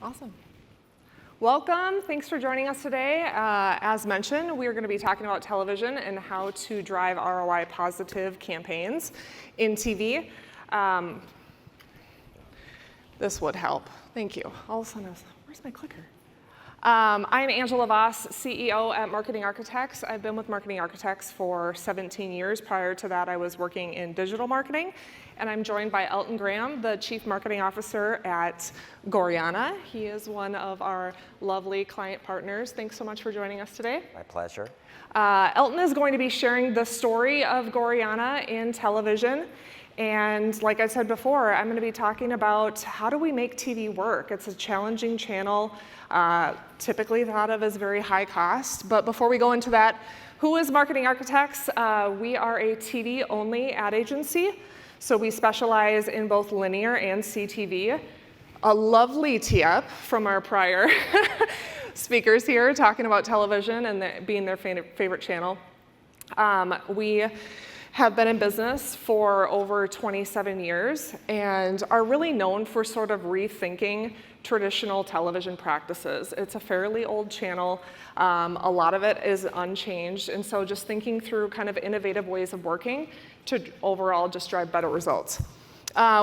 Awesome. Welcome. Thanks for joining us today. As mentioned, we are going to be talking about television and how to drive ROI positive campaigns in TV. This would help. Thank you. All of a sudden, where's my clicker? I'm Angela Voss, CEO at Marketing Architects. I've been with Marketing Architects for 17 years. Prior to that, I was working in digital marketing. And I'm joined by Elton Graham, the Chief Marketing Officer at Goriana. He is one of our lovely client partners. Thanks so much for joining us today. My pleasure. Elton is going to be sharing the story of Goriana in television. And like I said before, I'm going to be talking about how do we make TV work. It's a challenging channel, typically thought of as very high cost. But before we go into that, who is Marketing Architects? We are a TV-only ad agency. So we specialize in both linear and CTV. A lovely tee-up from our prior speakers here talking about television and being their favorite channel. We have been in business for over 27 years and are really known for sort of rethinking traditional television practices. It's a fairly old channel. A lot of it is unchanged. And so just thinking through kind of innovative ways of working to overall just drive better results.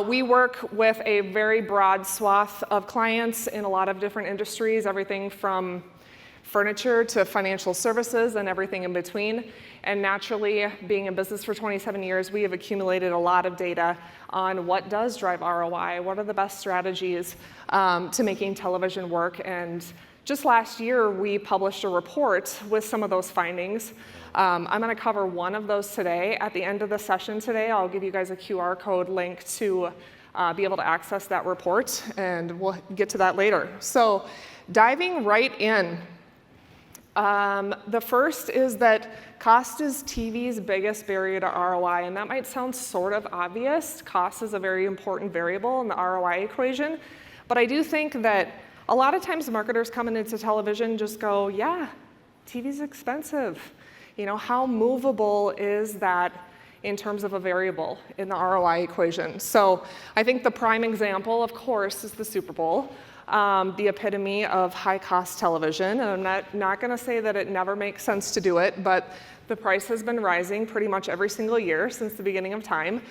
We work with a very broad swath of clients in a lot of different industries, everything from furniture to financial services and everything in between. And naturally, being in business for 27 years, we have accumulated a lot of data on what does drive ROI, what are the best strategies to making television work. And just last year, we published a report with some of those findings. I'm going to cover one of those today. At the end of the session today, I'll give you guys a QR code link to be able to access that report, and we'll get to that later. So diving right in. The first is that cost is TV's biggest barrier to ROI, and that might sound sort of obvious. Cost is a very important variable in the ROI equation, but I do think that a lot of times marketers coming into television just go, yeah, TV's expensive. You know, how movable is that in terms of a variable in the ROI equation? So I think the prime example, of course, is the Super Bowl. The epitome of high-cost television. And I'm not going to say that it never makes sense to do it, but the price has been rising pretty much every single year since the beginning of time.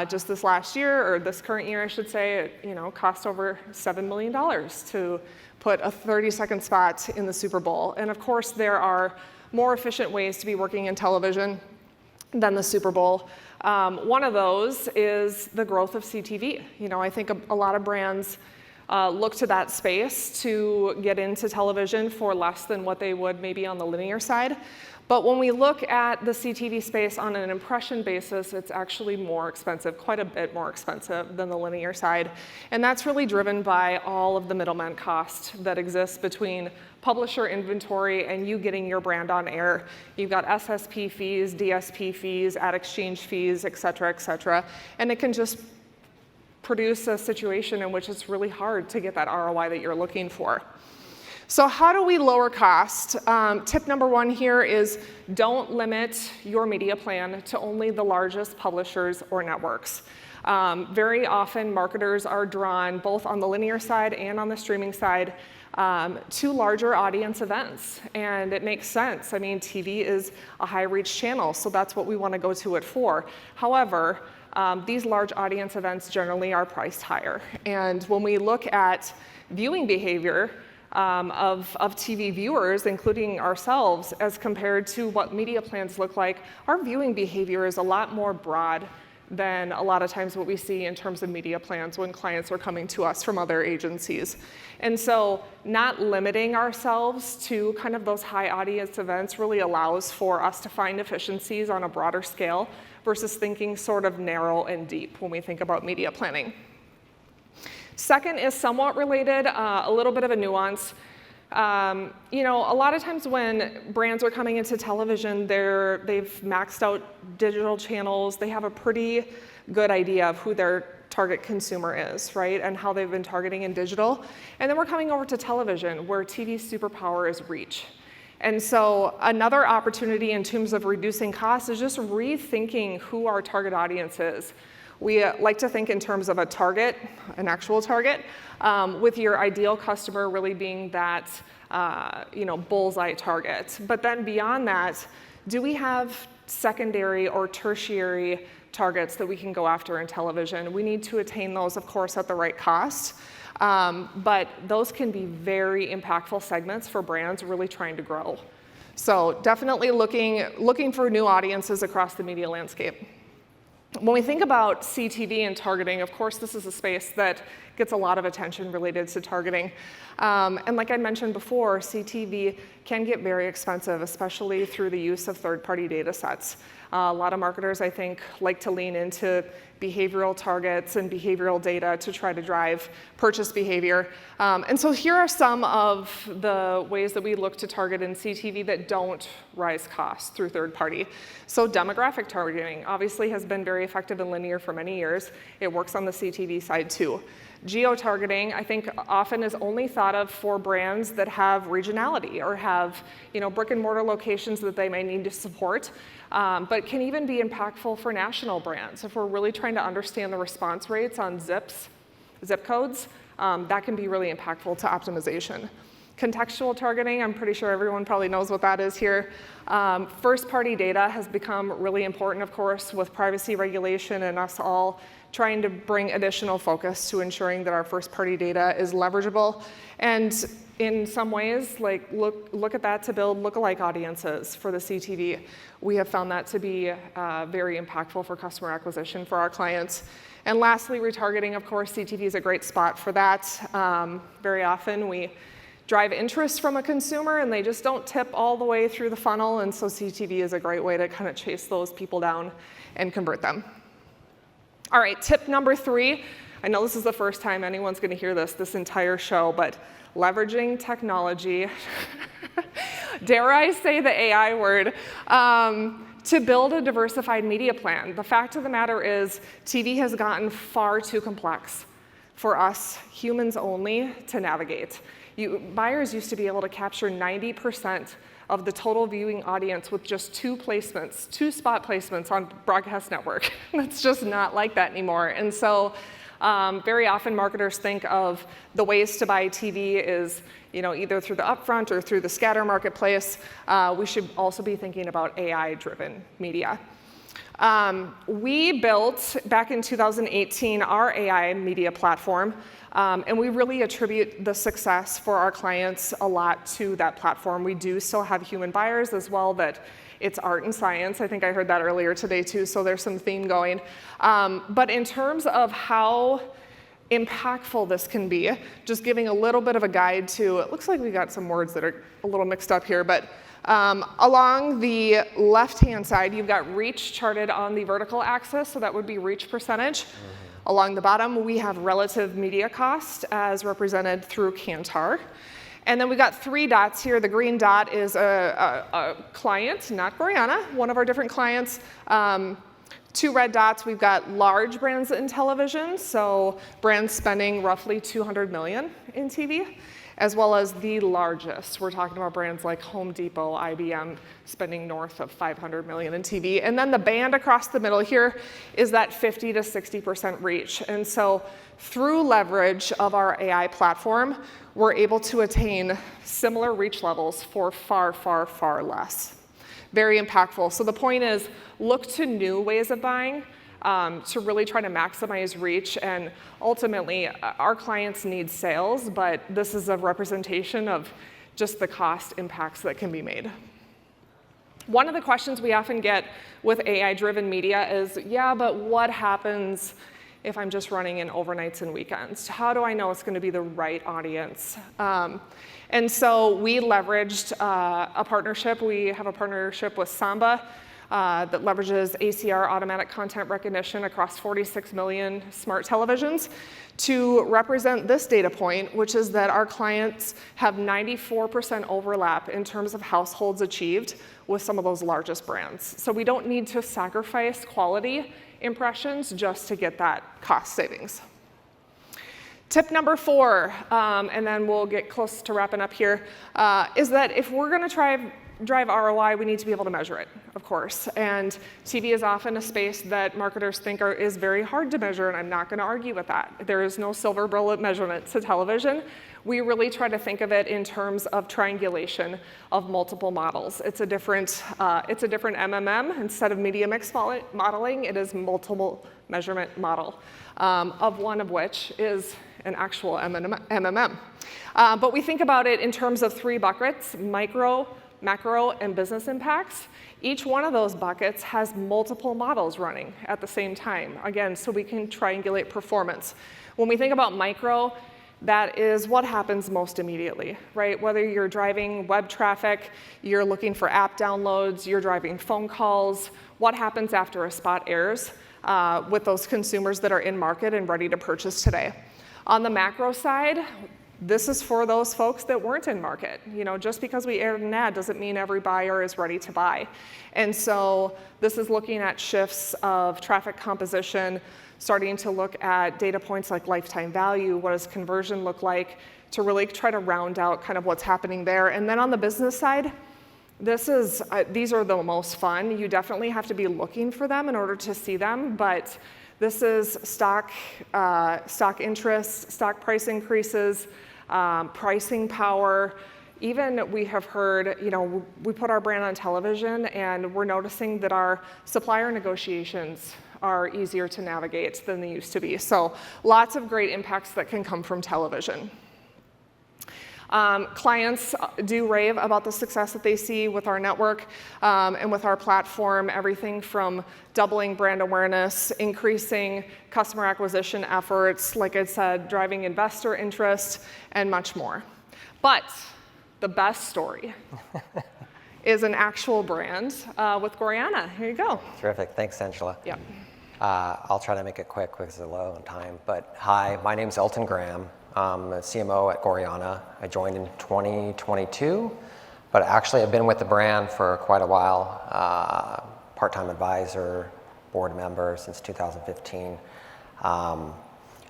Just this last year, or this current year, I should say, it cost over $7 million to put a 30-second spot in the Super Bowl. And of course, there are more efficient ways to be working in television than the Super Bowl. One of those is the growth of CTV. I think a lot of brands look to that space to get into television for less than what they would maybe on the linear side. But when we look at the CTV space on an impression basis, it's actually more expensive, quite a bit more expensive than the linear side. And that's really driven by all of the middleman cost that exists between publisher inventory and you getting your brand on air. You've got SSP fees, DSP fees, ad exchange fees, et cetera, and it can just produce a situation in which it's really hard to get that ROI that you're looking for. So how do we lower cost? Tip number one here is don't limit your media plan to only the largest publishers or networks. Very often marketers are drawn both on the linear side and on the streaming side to larger audience events, and it makes sense. I mean, TV is a high reach channel, so that's what we want to go to it for. However, these large audience events generally are priced higher. And when we look at viewing behavior of TV viewers, including ourselves, as compared to what media plans look like, our viewing behavior is a lot more broad than a lot of times what we see in terms of media plans when clients are coming to us from other agencies. And so not limiting ourselves to kind of those high audience events really allows for us to find efficiencies on a broader scale versus thinking sort of narrow and deep when we think about media planning. Second is somewhat related, a little bit of a nuance. A lot of times when brands are coming into television, they've maxed out digital channels. They have a pretty good idea of who their target consumer is, right? And how they've been targeting in digital. And then we're coming over to television, where TV's superpower is reach. And so another opportunity in terms of reducing costs is just rethinking who our target audience is. We like to think in terms of a target, an actual target, with your ideal customer really being that bullseye target. But then beyond that, do we have secondary or tertiary targets that we can go after in television? We need to attain those, of course, at the right cost. But those can be very impactful segments for brands really trying to grow. So definitely looking for new audiences across the media landscape. When we think about CTV and targeting, of course, this is a space that gets a lot of attention related to targeting. And like I mentioned before, CTV can get very expensive, especially through the use of third-party data sets. A lot of marketers, I think, like to lean into behavioral targets and behavioral data to try to drive purchase behavior. And so here are some of the ways that we look to target in CTV that don't rise costs through third party. So demographic targeting obviously has been very effective in linear for many years. It works on the CTV side too. Geo-targeting, I think, often is only thought of for brands that have regionality or have brick and mortar locations that they may need to support, but can even be impactful for national brands. If we're really trying to understand the response rates on zip codes, that can be really impactful to optimization. Contextual targeting, I'm pretty sure everyone probably knows what that is here. First-party data has become really important, of course, with privacy regulation and us all trying to bring additional focus to ensuring that our first-party data is leverageable. And in some ways, like look at that to build lookalike audiences for the CTV. We have found that to be very impactful for customer acquisition for our clients. And lastly, retargeting, of course, CTV is a great spot for that. Very often we drive interest from a consumer and they just don't tip all the way through the funnel, and so CTV is a great way to kind of chase those people down and convert them. All right, tip number 3. I know this is the first time anyone's going to hear this entire show, but leveraging technology, dare I say the AI word, to build a diversified media plan. The fact of the matter is TV has gotten far too complex for us humans only to navigate. Buyers used to be able to capture 90% of the total viewing audience with just 2 spot placements on broadcast network. That's just not like that anymore. And so very often marketers think of the ways to buy TV is either through the upfront or through the scatter marketplace. We should also be thinking about AI-driven media. We built, back in 2018, our AI media platform, and we really attribute the success for our clients a lot to that platform. We do still have human buyers as well, that it's art and science. I think I heard that earlier today too, so there's some theme going. But in terms of how impactful this can be, just giving a little bit of a guide to, it looks like we got some words that are a little mixed up here, but along the left-hand side, you've got reach charted on the vertical axis, so that would be reach percentage. Along the bottom, we have relative media cost as represented through Kantar. And then we've got 3 dots here. The green dot is a client, not Goriana, one of our different clients. 2 red dots, we've got large brands in television, so brands spending roughly $200 million in TV, as well as the largest. We're talking about brands like Home Depot, IBM, spending north of $500 million in TV. And then the band across the middle here is that 50 to 60% reach. And so through leverage of our AI platform, we're able to attain similar reach levels for far, far, far less. Very impactful. So the point is, look to new ways of buying to really try to maximize reach. And ultimately, our clients need sales, but this is a representation of just the cost impacts that can be made. One of the questions we often get with AI-driven media is, yeah, but what happens if I'm just running in overnights and weekends? How do I know it's going to be the right audience? And so we leveraged a partnership. We have a partnership with Samba that leverages ACR, automatic content recognition, across 46 million smart televisions to represent this data point, which is that our clients have 94% overlap in terms of households achieved with some of those largest brands. So we don't need to sacrifice quality impressions just to get that cost savings. Tip number 4, and then we'll get close to wrapping up here, is that if we're going to try drive ROI, we need to be able to measure it, of course. And TV is often a space that marketers think is very hard to measure, and I'm not going to argue with that. There is no silver bullet measurement to television. We really try to think of it in terms of triangulation of multiple models. It's a different MMM. Instead of media mix modeling, it is multiple measurement model, of one of which is an actual MMM. But we think about it in terms of 3 buckets: micro, macro, and business impacts. Each one of those buckets has multiple models running at the same time, again, so we can triangulate performance. When we think about micro, that is what happens most immediately, right? Whether you're driving web traffic, you're looking for app downloads, you're driving phone calls, what happens after a spot airs with those consumers that are in market and ready to purchase today. On the macro side, this is for those folks that weren't in market. Just because we aired an ad doesn't mean every buyer is ready to buy. And so this is looking at shifts of traffic composition, starting to look at data points like lifetime value, what does conversion look like, to really try to round out kind of what's happening there. And then on the business side, these are the most fun. You definitely have to be looking for them in order to see them, but this is stock interest, stock price increases, pricing power. Even we have heard, we put our brand on television and we're noticing that our supplier negotiations are easier to navigate than they used to be. So lots of great impacts that can come from television. Clients do rave about the success that they see with our network and with our platform, everything from doubling brand awareness, increasing customer acquisition efforts, like I said, driving investor interest, and much more. But the best story is an actual brand with Goriana. Here you go. Terrific. Thanks, Angela. Yeah. I'll try to make it quick because it's low on time. But hi, my name's Elton Graham. I'm a CMO at Goriana. I joined in 2022, but actually I've been with the brand for quite a while, part-time advisor, board member since 2015.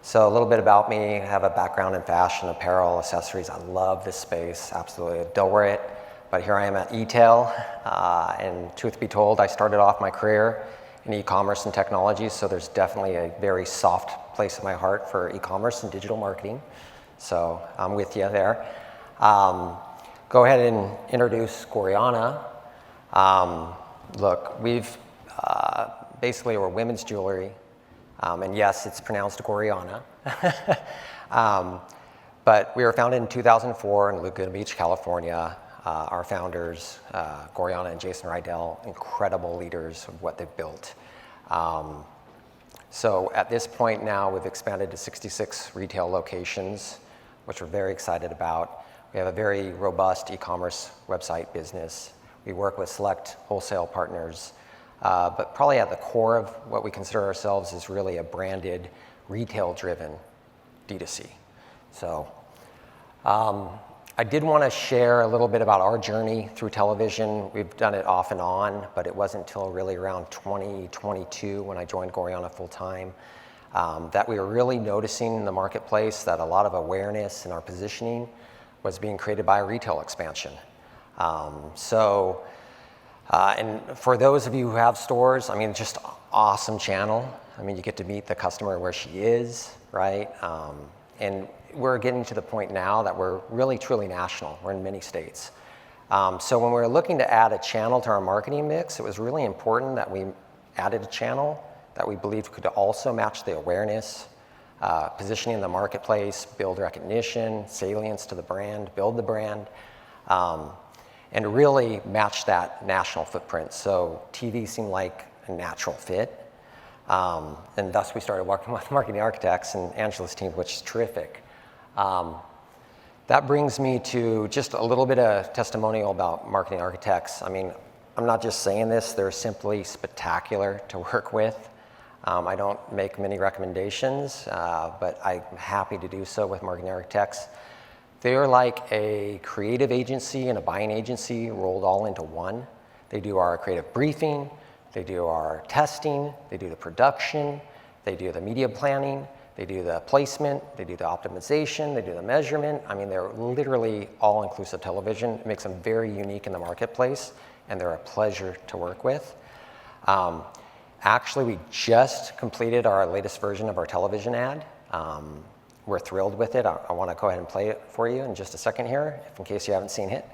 So a little bit about me: I have a background in fashion, apparel, accessories. I love this space, absolutely adore it. But here I am at eTail, and truth be told, I started off my career in e-commerce and technology, so there's definitely a very soft place in my heart for e-commerce and digital marketing. So I'm with you there. Go ahead and introduce Goriana. Look, we've basically, we're women's jewelry, and yes, it's pronounced Goriana. But we were founded in 2004 in Laguna Beach, California. Our founders, Goriana and Jason Rydell, incredible leaders of what they've built. So at this point now, we've expanded to 66 retail locations, which we're very excited about. We have a very robust e-commerce website business. We work with select wholesale partners, but probably at the core of what we consider ourselves is really a branded, retail-driven D2C. So I did want to share a little bit about our journey through television. We've done it off and on, but it wasn't until really around 2022 when I joined Goriana full-time that we were really noticing in the marketplace that a lot of awareness in our positioning was being created by retail expansion. And for those of you who have stores, I mean, just awesome channel. I mean, you get to meet the customer where she is, right? And we're getting to the point now that we're really truly national. We're in many states. So when we were looking to add a channel to our marketing mix, it was really important that we added a channel that we believed could also match the awareness, positioning in the marketplace, build recognition, salience to the brand, build the brand, and really match that national footprint. So TV seemed like a natural fit. And thus we started working with marketing architects and Angela's team, which is terrific. That brings me to just a little bit of testimonial about marketing architects. I mean, I'm not just saying this, they're simply spectacular to work with. I don't make many recommendations, but I'm happy to do so with marketing architects. They're like a creative agency and a buying agency rolled all into one. They do our creative briefing, they do our testing, they do the production, they do the media planning, They do the placement, they do the optimization, they do the measurement. I mean, they're literally all-inclusive television. It makes them very unique in the marketplace, and they're a pleasure to work with. Actually, we just completed our latest version of our television ad. We're thrilled with it. I want to go ahead and play it for you in just a second here, in case you haven't seen it.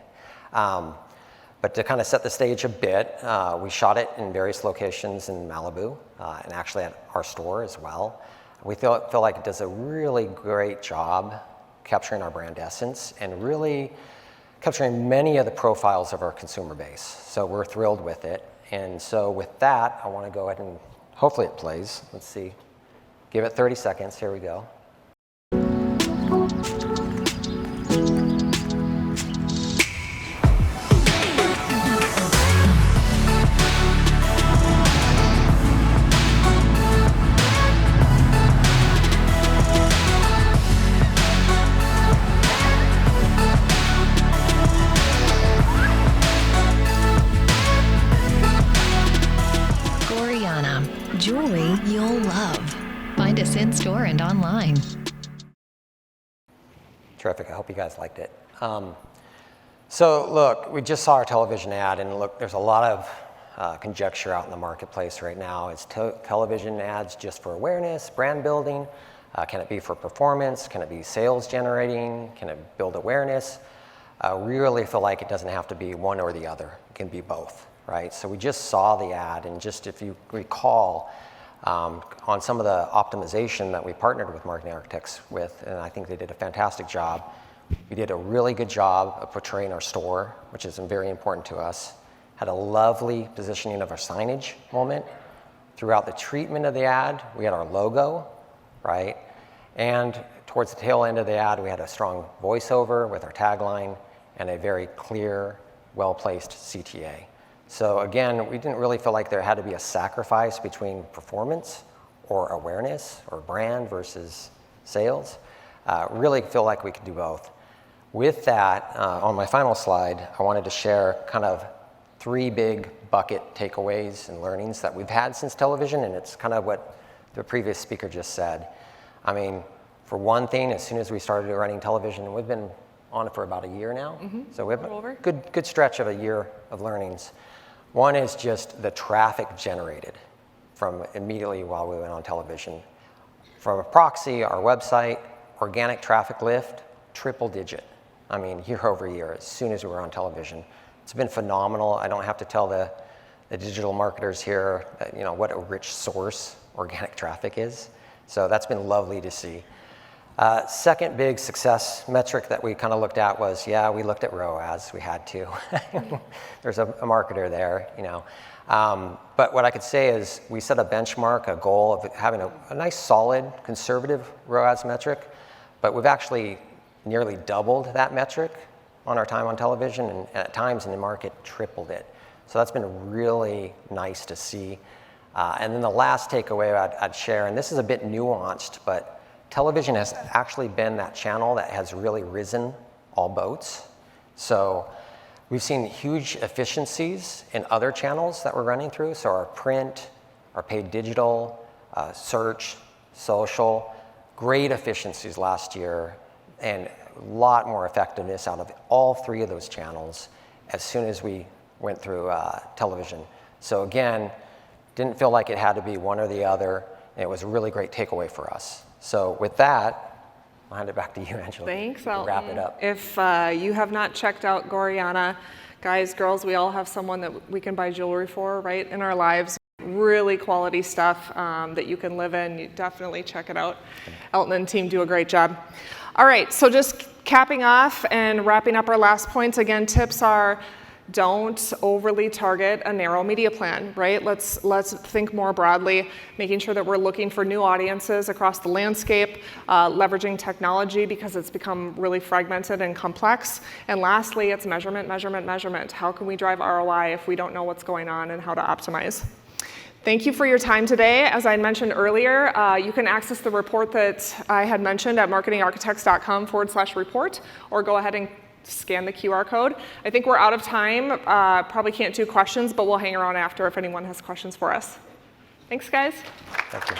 But to kind of set the stage a bit, we shot it in various locations in Malibu, and actually at our store as well. We feel like it does a really great job capturing our brand essence and really capturing many of the profiles of our consumer base. So we're thrilled with it. And so with that, I want to go ahead and hopefully it plays. Let's see. Give it 30 seconds. Here we go. Goriana, jewelry you'll love. Find us in-store and online. Terrific. I hope you guys liked it. So look, we just saw our television ad, and look, there's a lot of conjecture out in the marketplace right now. Is television ads just for awareness, brand building? Can it be for performance? Can it be sales generating? Can it build awareness? We really feel like it doesn't have to be one or the other. It can be both, right? So we just saw the ad, and just if you recall, on some of the optimization that we partnered with marketing architects with, and I think they did a fantastic job. We did a really good job of portraying our store, which is very important to us. Had a lovely positioning of our signage moment. Throughout the treatment of the ad, we had our logo, right? And towards the tail end of the ad, we had a strong voiceover with our tagline and a very clear, well-placed CTA. So again, we didn't really feel like there had to be a sacrifice between performance or awareness or brand versus sales. Really feel like we could do both. With that, on my final slide, I wanted to share kind of 3 big bucket takeaways and learnings that we've had since television, and it's kind of what the previous speaker just said. I mean, for one thing, as soon as we started running television, we've been on it for about a year now, so we have a good stretch of a year of learnings. One is just the traffic generated from immediately while we went on television. From a proxy, our website, organic traffic lift, triple digit. I mean, year over year, as soon as we were on television. It's been phenomenal. I don't have to tell the digital marketers here, what a rich source organic traffic is. So that's been lovely to see. Second big success metric that we kind of looked at was, we looked at ROAS. We had to. There's a marketer there, But what I could say is we set a benchmark, a goal of having a nice, solid, conservative ROAS metric, but we've actually nearly doubled that metric on our time on television, and at times in the market, tripled it. So that's been really nice to see. And then the last takeaway I'd share, and this is a bit nuanced, but television has actually been that channel that has really risen all boats. So we've seen huge efficiencies in other channels that we're running through. So our print, our paid digital, search, social, great efficiencies last year, and a lot more effectiveness out of all 3 of those channels as soon as we went through television. So again, didn't feel like it had to be one or the other, and it was a really great takeaway for us. So with that, I'll hand it back to you, Angela. Thanks, to Elton. wrap it up. If you have not checked out Goriana, guys, girls, we all have someone that we can buy jewelry for, right, in our lives. Really quality stuff that you can live in. You definitely check it out. Elton and team do a great job. All right, so just capping off and wrapping up our last points. Again, tips are, don't overly target a narrow media plan, right? Let's think more broadly, making sure that we're looking for new audiences across the landscape, leveraging technology because it's become really fragmented and complex. And lastly, it's measurement, measurement, measurement. How can we drive ROI if we don't know what's going on and how to optimize? Thank you for your time today. As I mentioned earlier, you can access the report that I had mentioned at marketingarchitects.com/report, or go ahead and scan the QR code. I think we're out of time. Probably can't do questions, but we'll hang around after if anyone has questions for us. Thanks, guys. Thank you.